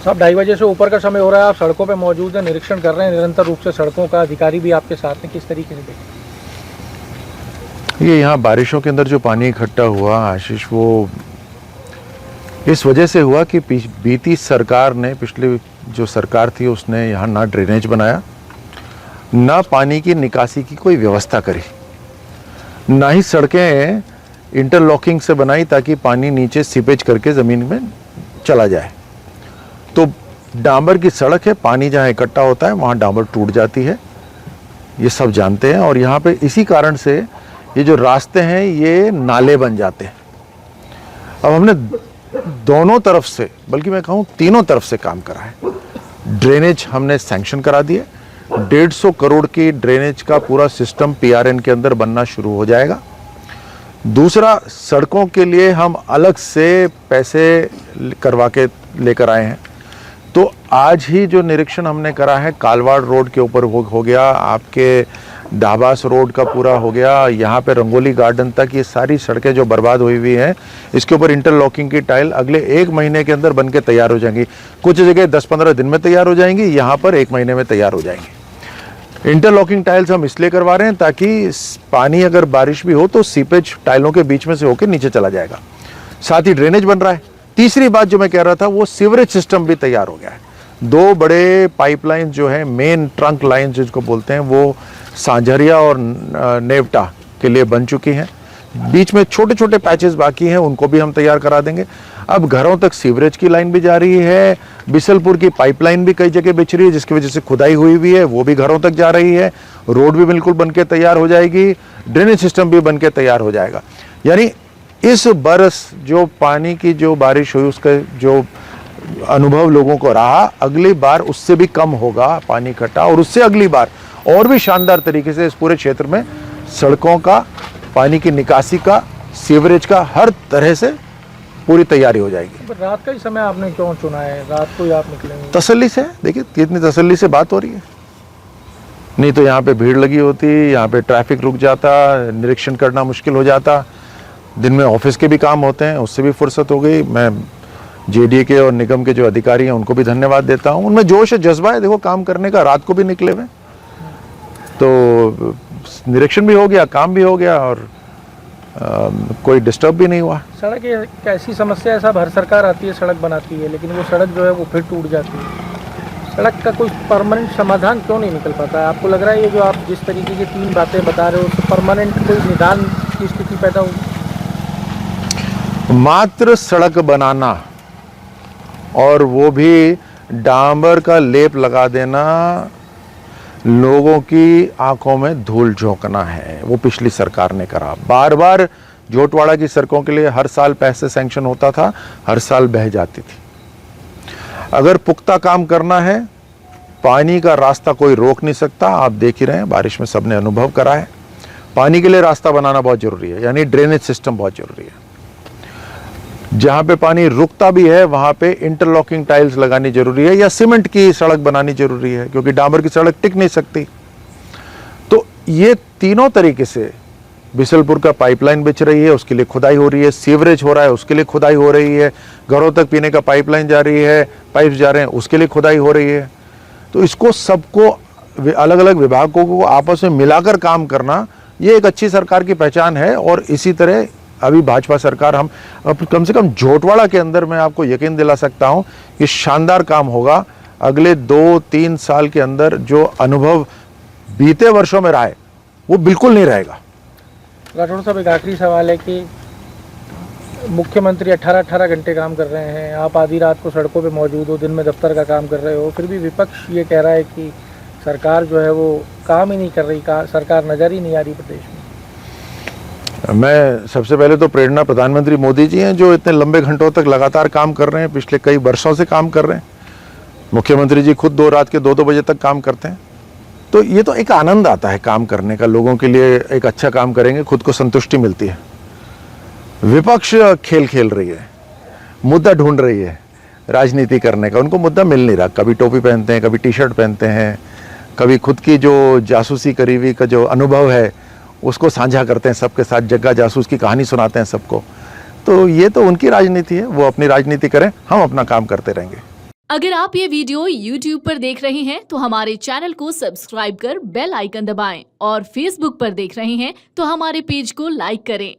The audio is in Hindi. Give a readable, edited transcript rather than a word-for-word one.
साहब 2:30 बजे से ऊपर का समय हो रहा है, आप सड़कों पे मौजूद हैं, निरीक्षण कर रहे हैं निरंतर रूप से सड़कों का, अधिकारी भी आपके साथ हैं, किस तरीके से देखें? ये यहाँ बारिशों के अंदर जो पानी इकट्ठा हुआ आशीष, वो इस वजह से हुआ कि बीती सरकार ने, पिछली जो सरकार थी उसने यहाँ ना ड्रेनेज बनाया, ना पानी की निकासी की कोई व्यवस्था करी, ना ही सड़कें इंटरलॉकिंग से बनाई ताकि पानी नीचे सीपेज करके ज़मीन में चला जाए। तो डांबर की सड़क है, पानी जहाँ इकट्ठा होता है वहाँ डांबर टूट जाती है, ये सब जानते हैं। और यहाँ पे इसी कारण से ये जो रास्ते हैं ये नाले बन जाते हैं। अब हमने दोनों तरफ से, बल्कि मैं कहूँ तीनों तरफ से काम करा है। ड्रेनेज हमने सैंक्शन करा दिए, 150 करोड़ की ड्रेनेज का पूरा सिस्टम पीआरएन के अंदर बनना शुरू हो जाएगा। दूसरा, सड़कों के लिए हम अलग से पैसे करवा के लेकर आए हैं। तो आज ही जो निरीक्षण हमने करा है कालवाड़ रोड के ऊपर हो गया, आपके डाबास रोड का पूरा हो गया, यहाँ पे रंगोली गार्डन तक, ये सारी सड़कें जो बर्बाद हुई हुई हैं इसके ऊपर इंटरलॉकिंग की टाइल अगले 1 महीने के अंदर बन के तैयार हो जाएंगी। कुछ जगह 10-15 दिन में तैयार हो जाएंगी, यहाँ पर 1 महीने में तैयार हो जाएंगी। इंटरलॉकिंग टाइल्स हम इसलिए करवा रहे हैं ताकि पानी अगर बारिश भी हो तो सीपेज टाइलों के बीच में से होकर नीचे चला जाएगा। साथ ही ड्रेनेज बन रहा है। तीसरी बात जो मैं कह रहा था, वो सीवरेज सिस्टम भी तैयार हो गया है। 2 बड़े पाइपलाइन जो है, मेन ट्रंक लाइन जिसको बोलते हैं, वो सांझरिया और नेवटा के लिए बन चुकी हैं। बीच में छोटे छोटे पैचेस बाकी हैं, उनको भी हम तैयार करा देंगे। अब घरों तक सीवरेज की लाइन भी जा रही है, बिसलपुर की पाइपलाइन भी कई जगह बिछ रही है जिसकी वजह से खुदाई हुई हुई है, वो भी घरों तक जा रही है। रोड भी बिल्कुल बन के तैयार हो जाएगी, ड्रेनेज सिस्टम भी बन के तैयार हो जाएगा। यानी इस बरस जो पानी की जो बारिश हुई उसका जो अनुभव लोगों को रहा, अगली बार उससे भी कम होगा पानी इकट्ठा, और उससे अगली बार और भी शानदार तरीके से इस पूरे क्षेत्र में सड़कों का, पानी की निकासी का, सीवरेज का, हर तरह से पूरी तैयारी हो जाएगी। रात का ही समय आपने क्यों चुना है? रात को ही आप निकलेंगे? तसल्ली से, देखिए कितनी तसल्ली से बात हो रही है। नहीं तो यहाँ पे भीड़ लगी होती, यहाँ पे ट्रैफिक रुक जाता, निरीक्षण करना मुश्किल हो जाता। दिन में ऑफिस के भी काम होते हैं, उससे भी फुर्सत हो गई। मैं जेडीए के और निगम के जो अधिकारी हैं उनको भी धन्यवाद देता हूँ। उनमें जोश है, जज्बा है देखो काम करने का, रात को भी निकले हुए। तो निरीक्षण भी हो गया, काम भी हो गया, और कोई डिस्टर्ब भी नहीं हुआ। सड़क एक ऐसी समस्या है साहब, हर सरकार आती है सड़क बनाती है, लेकिन वो सड़क जो है वो फिर टूट जाती है। सड़क का कोई परमानेंट समाधान क्यों नहीं निकल पाता है? आपको लग रहा है ये जो आप जिस तरीके की 3 बातें बता रहे हो उससे परमानेंट कोई निदान की स्थिति पैदा होगी? मात्र सड़क बनाना और वो भी डांबर का लेप लगा देना लोगों की आंखों में धूल झोंकना है। वो पिछली सरकार ने करा। बार बार जोटवाड़ा की सड़कों के लिए हर साल पैसे सैंक्शन होता था, हर साल बह जाती थी। अगर पुख्ता काम करना है, पानी का रास्ता कोई रोक नहीं सकता। आप देख ही रहे हैं, बारिश में सबने अनुभव करा है। पानी के लिए रास्ता बनाना बहुत जरूरी है, यानी ड्रेनेज सिस्टम बहुत जरूरी है। जहां पे पानी रुकता भी है वहां पे इंटरलॉकिंग टाइल्स लगानी जरूरी है, या सीमेंट की सड़क बनानी जरूरी है, क्योंकि डांबर की सड़क टिक नहीं सकती। तो ये तीनों तरीके से बिसलपुर का पाइपलाइन बिछ रही है, उसके लिए खुदाई हो रही है, सीवरेज हो रहा है, उसके लिए खुदाई हो रही है, घरों तक पीने का पाइपलाइन जा रही है, पाइप जा रहे हैं, उसके लिए खुदाई हो रही है। तो इसको सबको, अलग अलग विभागों को आपस में मिलाकर काम करना, ये एक अच्छी सरकार की पहचान है। और इसी तरह अभी भाजपा सरकार, हम कम से कम जोटवाड़ा के अंदर मैं आपको यकीन दिला सकता हूं कि शानदार काम होगा। अगले 2-3 साल के अंदर जो अनुभव बीते वर्षों में रहा है वो बिल्कुल नहीं रहेगा। राठौड़ साहब, एक आखिरी सवाल है कि मुख्यमंत्री 18-18 घंटे काम कर रहे हैं, आप आधी रात को सड़कों पे मौजूद हो, दिन में दफ्तर का काम कर रहे हो, फिर भी विपक्ष ये कह रहा है कि सरकार जो है वो काम ही नहीं कर रही, सरकार नज़र ही नहीं आ रही प्रदेश में। मैं सबसे पहले तो प्रेरणा प्रधानमंत्री मोदी जी हैं, जो इतने लंबे घंटों तक लगातार काम कर रहे हैं, पिछले कई वर्षों से काम कर रहे हैं। मुख्यमंत्री जी खुद 2 रात के 2-2 बजे तक काम करते हैं। तो ये तो एक आनंद आता है काम करने का, लोगों के लिए एक अच्छा काम करेंगे, खुद को संतुष्टि मिलती है। विपक्ष खेल खेल रही है, मुद्दा ढूंढ रही है राजनीति करने का, उनको मुद्दा मिल नहीं रहा। कभी टोपी पहनते हैं, कभी टी-शर्ट पहनते हैं, कभी खुद की जो जासूसी करी हुई का जो अनुभव है उसको साझा करते हैं सबके साथ, जग्गा जासूस की कहानी सुनाते हैं सबको। तो ये तो उनकी राजनीति है, वो अपनी राजनीति करें, हम अपना काम करते रहेंगे। अगर आप ये वीडियो YouTube पर देख रहे हैं तो हमारे चैनल को सब्सक्राइब कर बेल आइकन दबाएं और Facebook पर देख रहे हैं तो हमारे पेज को लाइक करें।